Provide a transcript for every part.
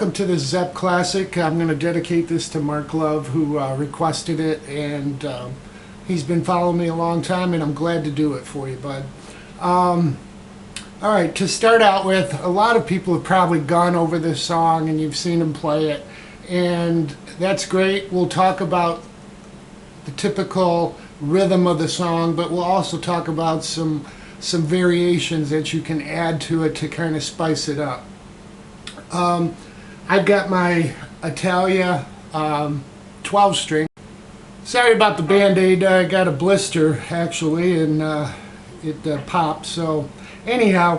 welcome to this Zepp Classic. I'm going to dedicate this to Mark Love, who requested it, and he's been following me a long time, and I'm glad to do it for you, bud. Alright, to start out with, a lot of people have probably gone over this song and you've seen them play it, and that's great. We'll talk about the typical rhythm of the song, but we'll also talk about some variations that you can add to it to kind of spice it up. I've got my Italia 12 string. Sorry about the band-aid, I got a blister actually, and it popped. So anyhow,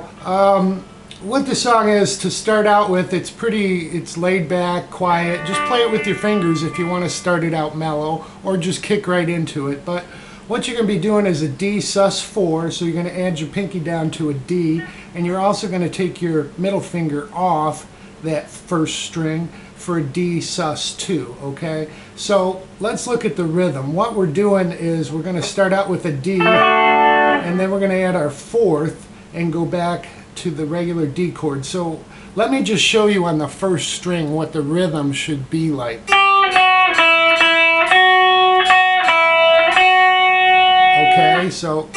what the song is, to start out with, it's laid back, quiet. Just play it with your fingers if you want to start it out mellow, or just kick right into it. But what you're going to be doing is a D sus4, so you're going to add your pinky down to a D, and you're also going to take your middle finger off that first string for a D sus2, okay? So let's look at the rhythm. What we're doing is we're going to start out with a D, and then we're going to add our fourth and go back to the regular D chord. So let me just show you on the first string what the rhythm should be like. Okay, so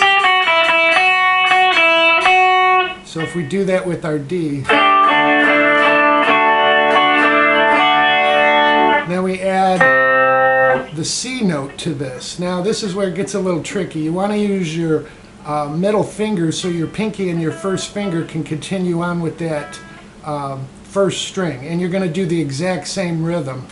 if we do that with our D, then we add the C note to this. Now this is where it gets a little tricky. You want to use your middle finger so your pinky and your first finger can continue on with that first string, and you're going to do the exact same rhythm.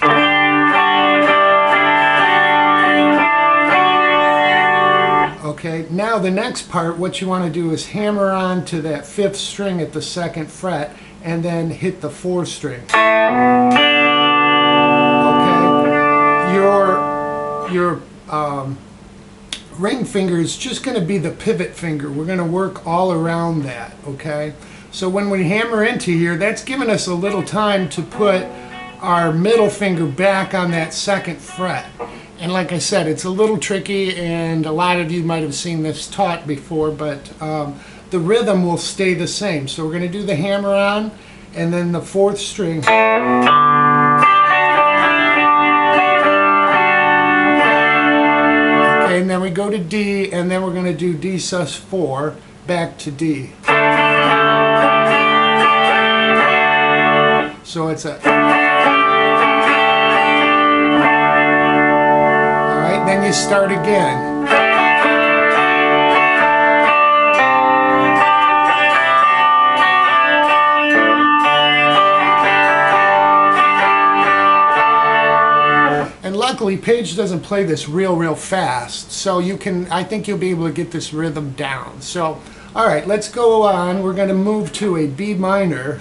Okay, now the next part, what you want to do is hammer on to that fifth string at the second fret and then hit the fourth string. Okay, your ring finger is just going to be the pivot finger. We're going to work all around that, okay? So when we hammer into here, that's giving us a little time to put our middle finger back on that second fret. And like I said, it's a little tricky, and a lot of you might have seen this taught before, but the rhythm will stay the same. So we're going to do the hammer on, and then the fourth string. Okay, and then we go to D, and then we're going to do D sus4, back to D. So it's a... Then you start again. And luckily Paige doesn't play this real fast, so I think you'll be able to get this rhythm down. So alright, let's go on. We're going to move to a B minor.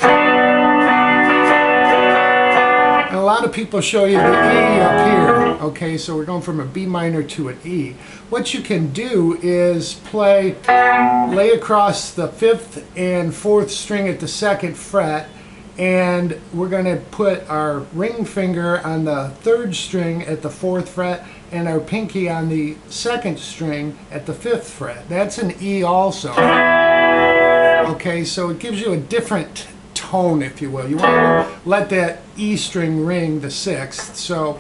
And a lot of people show you the E up here. Okay, so we're going from a B minor to an E. What you can do is lay across the fifth and fourth string at the second fret, and we're going to put our ring finger on the third string at the fourth fret and our pinky on the second string at the fifth fret. That's an E also. Okay, so it gives you a different tone, if you will. You want to let that E string ring the sixth, so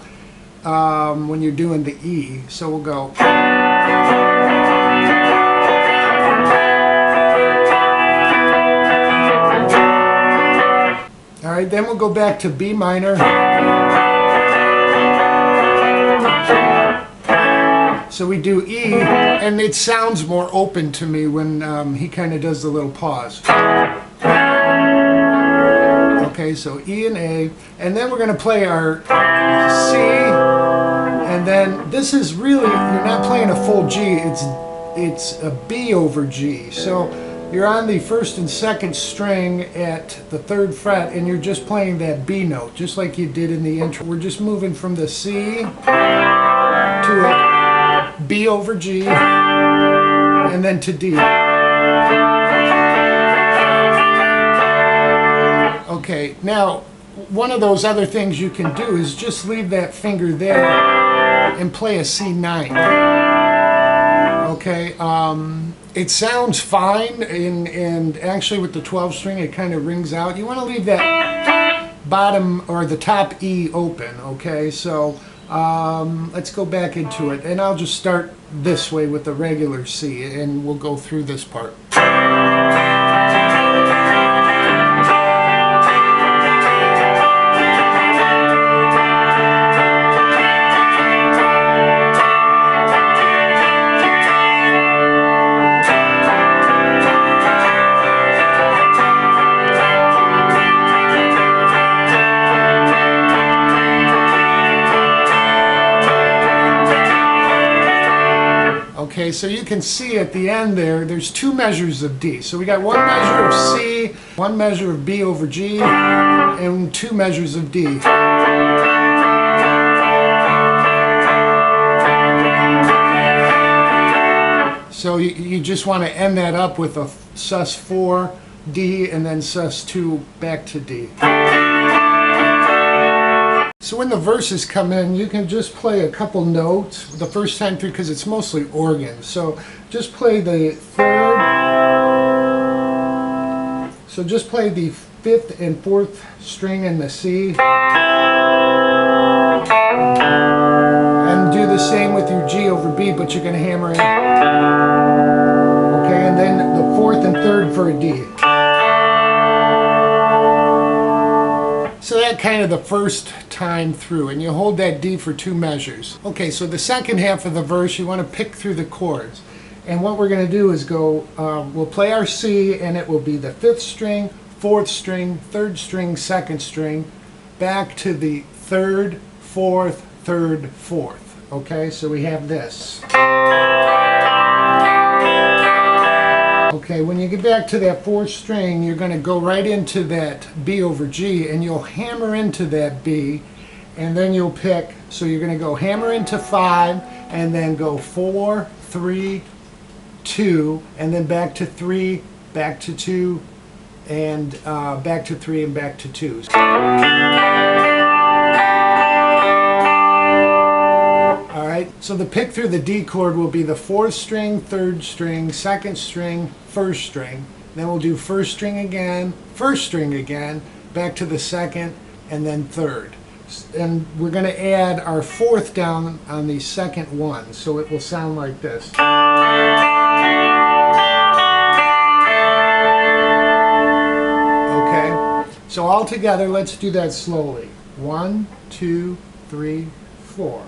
when you're doing the E. So we'll go. Alright, then we'll go back to B minor. So we do E, and it sounds more open to me when he kind of does the little pause. Okay, so E and A, and then we're going to play our C, and then this is really, you're not playing a full G, it's a B over G. So you're on the first and second string at the third fret, and you're just playing that B note, just like you did in the intro. We're just moving from the C to a B over G, and then to D. Okay, now one of those other things you can do is just leave that finger there and play a C9. Okay, it sounds fine, and actually with the 12 string it kind of rings out. You want to leave that bottom or the top E open, okay? So let's go back into it, and I'll just start this way with the regular C, and we'll go through this part. Okay, so you can see at the end there's two measures of D. So we got one measure of C, one measure of B over G, and two measures of D. So you just want to end that up with a sus4, D, and then sus2 back to D. So when the verses come in, you can just play a couple notes the first time through because it's mostly organ. So just play the third. So just play the fifth and fourth string in the C. And do the same with your G over B, but you're going to hammer in. Okay, and then the fourth and third for a D. So that kind of the first time through, and you hold that D for two measures. Okay, so the second half of the verse, you want to pick through the chords. And what we're going to do is go, we'll play our C, and it will be the fifth string, fourth string, third string, second string, back to the third, fourth, third, fourth. Okay, so we have this. Okay, when you get back to that fourth string, you're going to go right into that B over G, and you'll hammer into that B, and then you'll pick, so you're going to go hammer into 5, and then go 4, 3, 2, and then back to 3, back to 2, and back to 3, and back to 2. So the pick through the D chord will be the fourth string, third string, second string, first string. Then we'll do first string again, back to the second, and then third. And we're going to add our fourth down on the second one, so it will sound like this. Okay, so all together, let's do that slowly. 1, 2, 3, 4.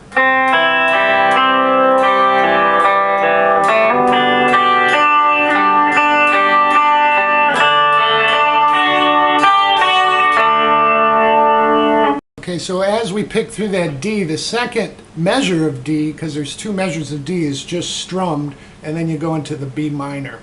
Okay, so as we pick through that D, the second measure of D, because there's two measures of D, is just strummed, and then you go into the B minor.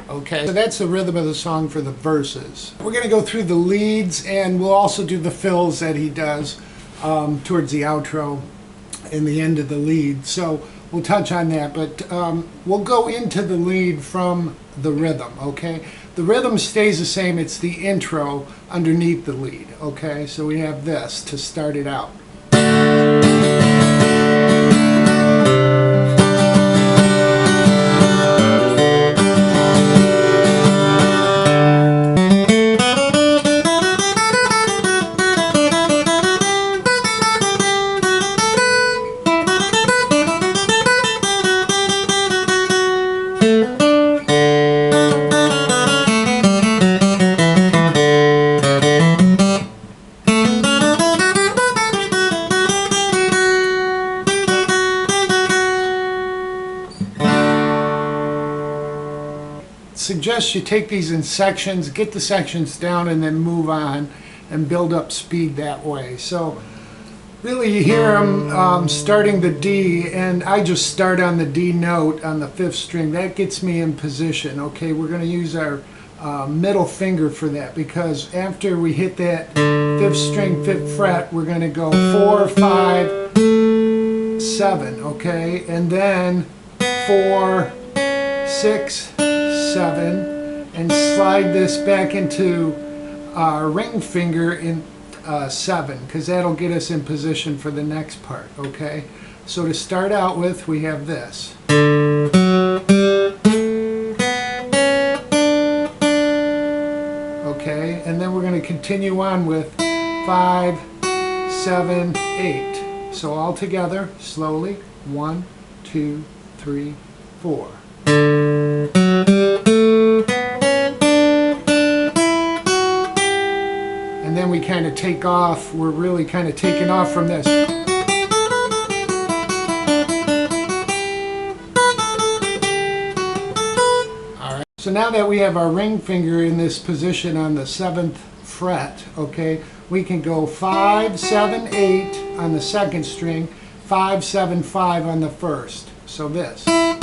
Okay, so that's the rhythm of the song for the verses. We're going to go through the leads, and we'll also do the fills that he does towards the outro and the end of the lead. So we'll touch on that, but we'll go into the lead from the rhythm, okay? The rhythm stays the same, it's the intro underneath the lead, okay? So we have this to start it out. Suggest you take these in sections, get the sections down, and then move on and build up speed that way. So really you hear them starting the D, and I just start on the D note on the fifth string. That gets me in position. Okay, we're going to use our middle finger for that, because after we hit that fifth string, fifth fret, we're going to go 4, 5, 7, okay, and then 4, 6, 7, and slide this back into our ring finger in 7, because that'll get us in position for the next part, okay? So to start out with, we have this. continue on with 5, 7, 8. So all together, slowly, 1, 2, 3, 4. And then we kind of take off. We're really kind of taking off from this. Alright, so now that we have our ring finger in this position on the 7th fret, okay, we can go 5, 7, 8 on the 2nd string, 5, 7, 5 on the 1st. So this. Then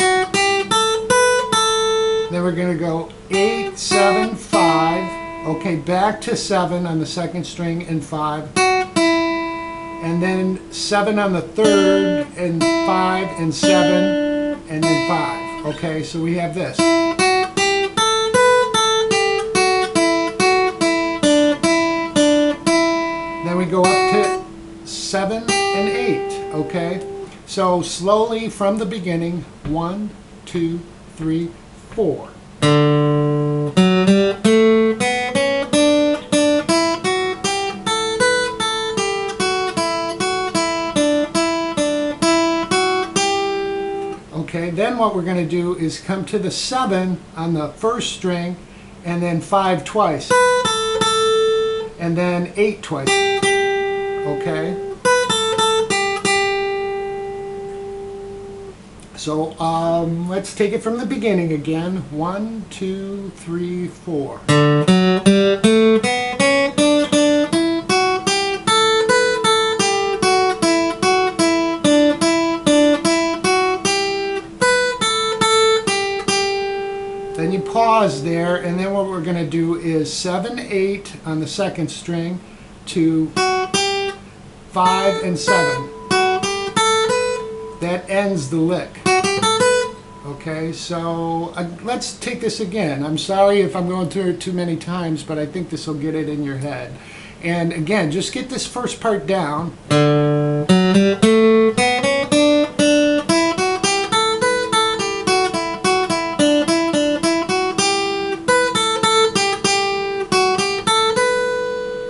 we're going to go 8, 7, 5. Okay, back to 7 on the 2nd string and 5. And then 7 on the 3rd and 5 and 7 and then 5. Okay, so we have this. Then we go up to 7 and 8. Okay, so slowly from the beginning, 1, 2, 3, 4. Okay, then what we're going to do is come to the 7 on the 1st string, and then 5 twice, and then 8 twice. Okay? So let's take it from the beginning again. 1, 2, 3, 4. Then you pause there, and then what we're going to do is 7, 8 on the 2nd string to 5 and 7. That ends the lick. Okay, so let's take this again. I'm sorry if I'm going through it too many times, but I think this will get it in your head. And again, just get this first part down.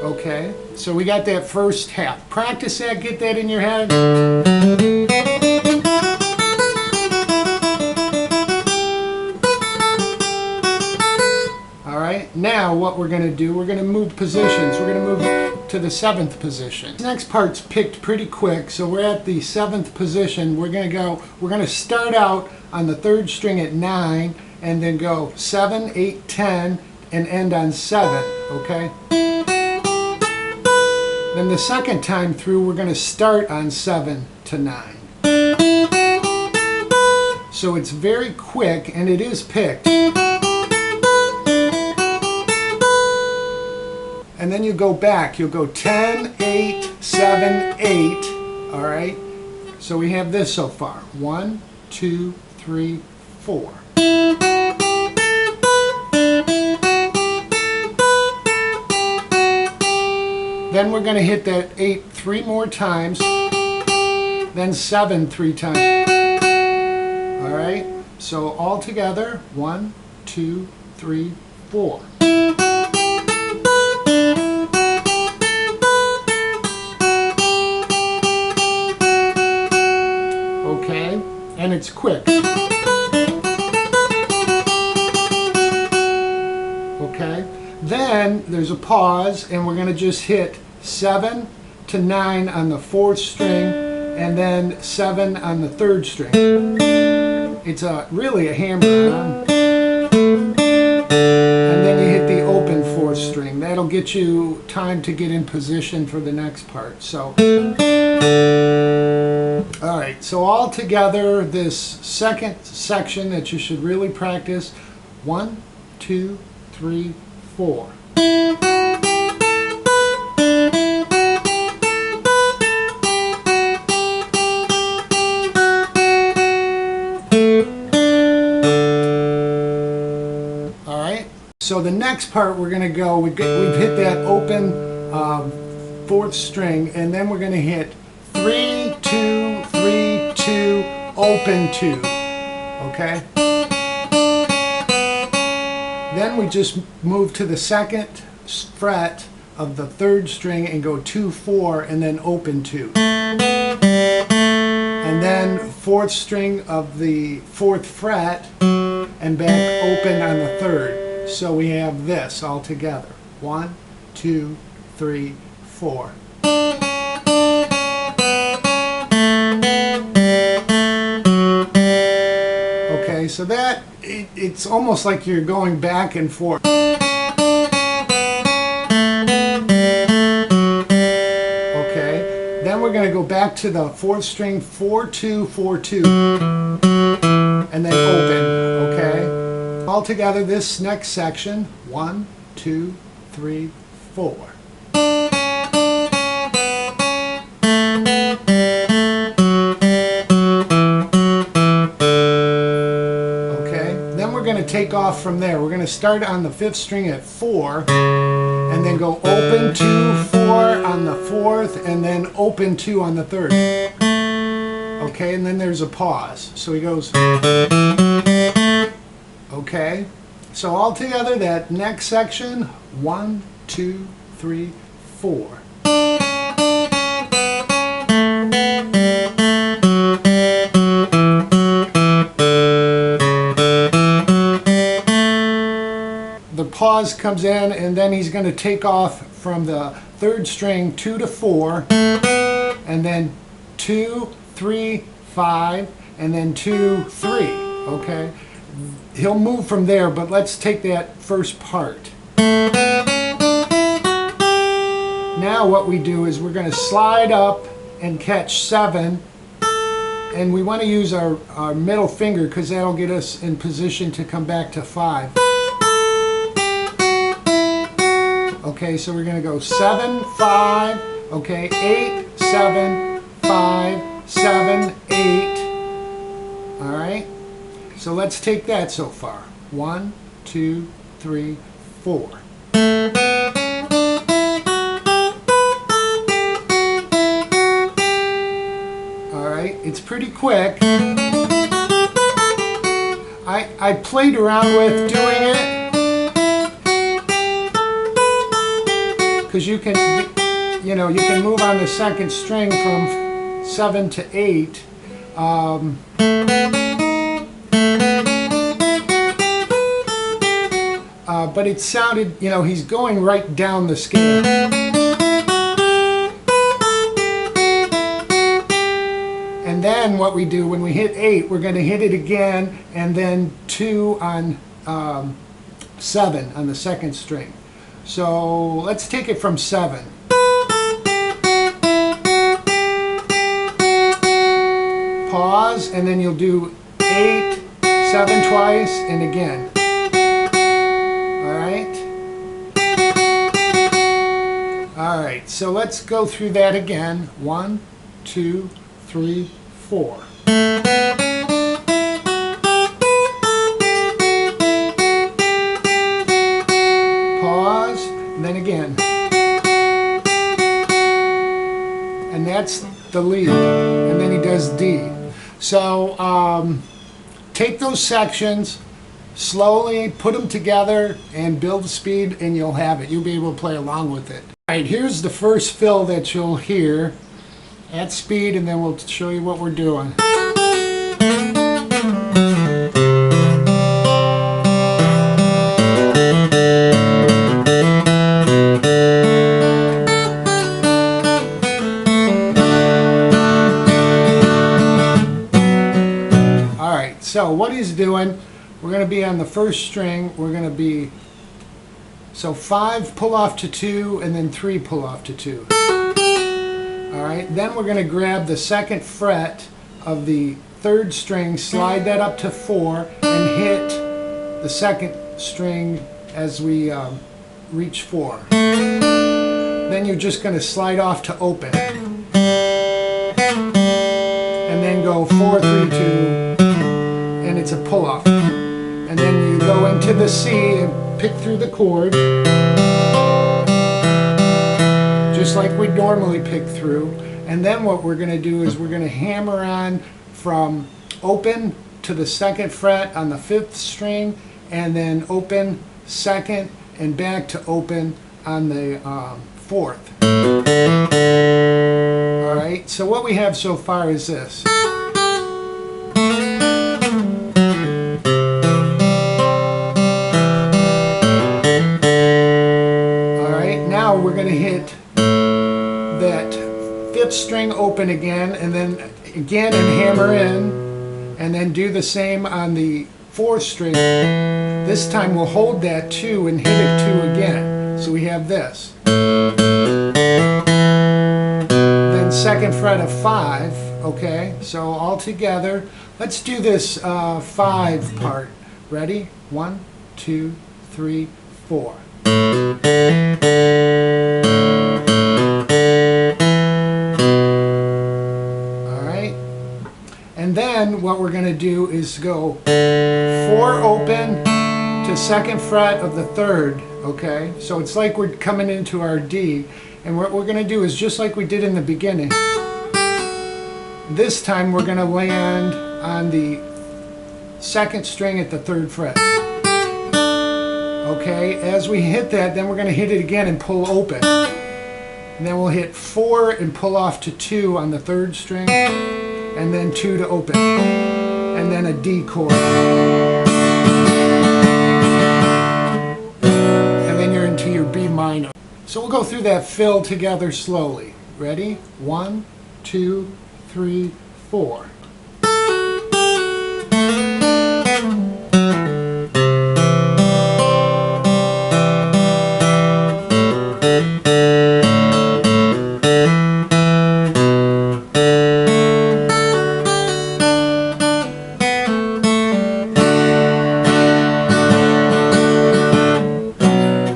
Okay, so we got that first half. Practice that, get that in your head. Alright, now what we're going to do, we're going to move positions. We're going to move to the 7th position. This next part's picked pretty quick, so we're at the 7th position. We're going to start out on the 3rd string at 9, and then go 7, 8, 10, and end on 7, okay? Then the second time through, we're going to start on 7 to 9. So it's very quick, and it is picked. And then you go back. You'll go 10, 8, 7, 8. All right? So we have this so far. 1, 2, 3, 4. Then we're going to hit that 8 3 more times, then 7 3 times. All right? So all together, 1, 2, 3, 4. Okay? And it's quick. Okay? Then there's a pause, and we're going to just hit 7 to 9 on the 4th string, and then 7 on the 3rd string. It's really a hammer on. And then you hit the open 4th string. That'll get you time to get in position for the next part. So, all right, so all together, this second section that you should really practice, 1, 2, 3, 4. So the next part we're going to go, we've hit that open 4th string, and then we're going to hit 3, 2, 3, 2, open 2, okay? Then we just move to the 2nd fret of the 3rd string and go 2, 4, and then open 2. And then 4th string of the 4th fret and back open on the 3rd. So we have this all together. 1, 2, 3, 4. Okay, so that it's almost like you're going back and forth. Then we're going to go back to the 4th string, 4, 2, 4, 2, and then open, okay? All together, this next section, 1, 2, 3, 4. Okay, then we're going to take off from there. We're going to start on the 5th string at 4, and then go open 2, 4 on the 4th, and then open 2 on the 3rd. Okay, and then there's a pause. So he goes, okay. So all together, that next section, 1, 2, 3, 4. The pause comes in, and then he's going to take off from the 3rd string 2 to 4, and then 2, 3, 5, and then 2, 3. Okay, he'll move from there, but let's take that first part. Now what we do is we're going to slide up and catch 7, and we want to use our middle finger because that'll get us in position to come back to 5. Okay, so we're going to go 7, 5, okay, 8, 7, 5, 7, 8. All right, so let's take that so far. 1, 2, 3, 4. All right, it's pretty quick. I played around with doing it, because you can move on the 2nd string from 7 to 8. But it sounded, he's going right down the scale. And then what we do when we hit 8, we're going to hit it again, and then 2 on 7 on the 2nd string. So let's take it from 7. Pause, and then you'll do 8, 7 twice, and again. All right? All right, so let's go through that again. 1, 2, 3, 4. And then again. And that's the lead. And then he does D. So take those sections, slowly put them together, and build the speed, and you'll have it. You'll be able to play along with it. All right, here's the first fill that you'll hear at speed, and then we'll show you what we're doing. So what he's doing, we're going to be on the 1st string. We're going to be, so 5 pull off to 2, and then 3 pull off to 2. All right, then we're going to grab the 2nd fret of the 3rd string, slide that up to 4, and hit the 2nd string as we reach 4. Then you're just going to slide off to open. And then go 4, 3, 2. And it's a pull-off. And then you go into the C and pick through the chord, just like we normally pick through. And then what we're going to do is we're going to hammer on from open to the 2nd fret on the 5th string, and then open 2nd and back to open on the fourth. Alright, so what we have so far is this. Alright, now we're going to hit that fifth string open again, and then again and hammer in, and then do the same on the fourth string. This time we'll hold that 2 and hit it 2 again. So we have this. Then second fret of 5, okay? So all together, let's do this 5 part. Ready? 1, 2, 3, 4. And then what we're going to do is go 4 open to second fret of the third, okay? So it's like we're coming into our D. And what we're going to do is just like we did in the beginning. This time we're going to land on the second string at the third fret. Okay, as we hit that, then we're going to hit it again and pull open. And then we'll hit 4 and pull off to 2 on the third string. And then 2 to open, and then a D chord. And then you're into your B minor. So we'll go through that fill together slowly. Ready? 1, 2, 3, 4.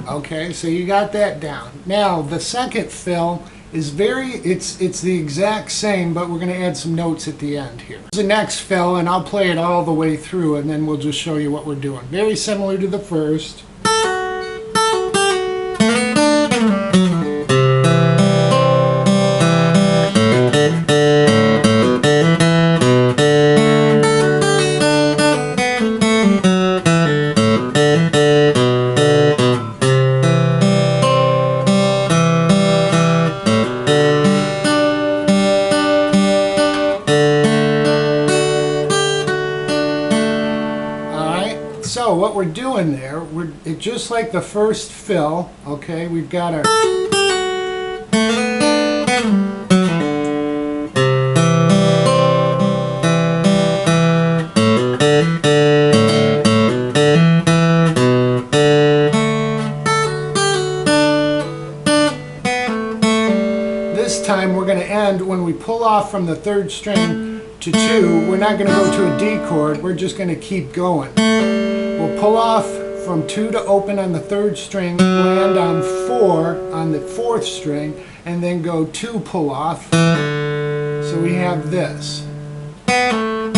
Okay, so you got that down. Now the second fill is it's the exact same, but we're going to add some notes at the end here. The next fill, and I'll play it all the way through, and then we'll just show you what we're doing. Very similar to the first. So what we're doing there, it's just like the first fill, okay? We've got our... This time we're going to end when we pull off from the third string to 2. We're not going to go to a D chord, we're just going to keep going. We'll pull off from 2 to open on the third string, land on 4 on the fourth string, and then go 2 pull off. So we have this. And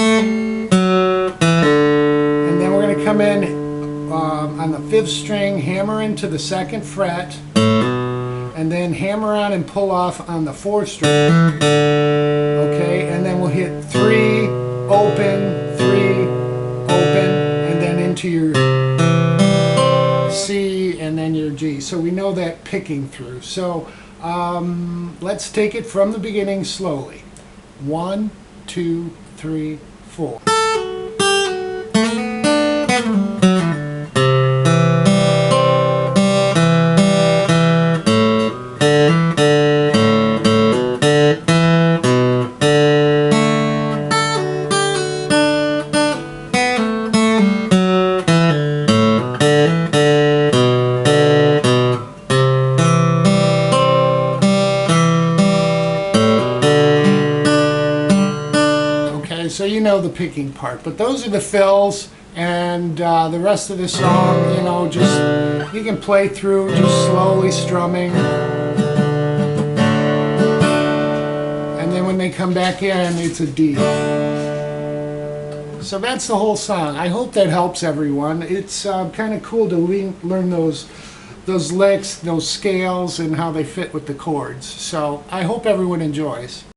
then we're going to come in on the 5th string, hammer into the 2nd fret, and then hammer on and pull off on the 4th string. Okay, and then we'll hit 3, open, 3, open, and then into your C and then your G. So we know that picking through. So let's take it from the beginning slowly. 1, 2, 3, 4. So you know the picking part, but those are the fills, and the rest of the song, you know, just you can play through just slowly strumming, and then when they come back in, it's a D. So that's the whole song. I hope that helps everyone. It's kind of cool to learn those licks, those scales, and how they fit with the chords. So I hope everyone enjoys.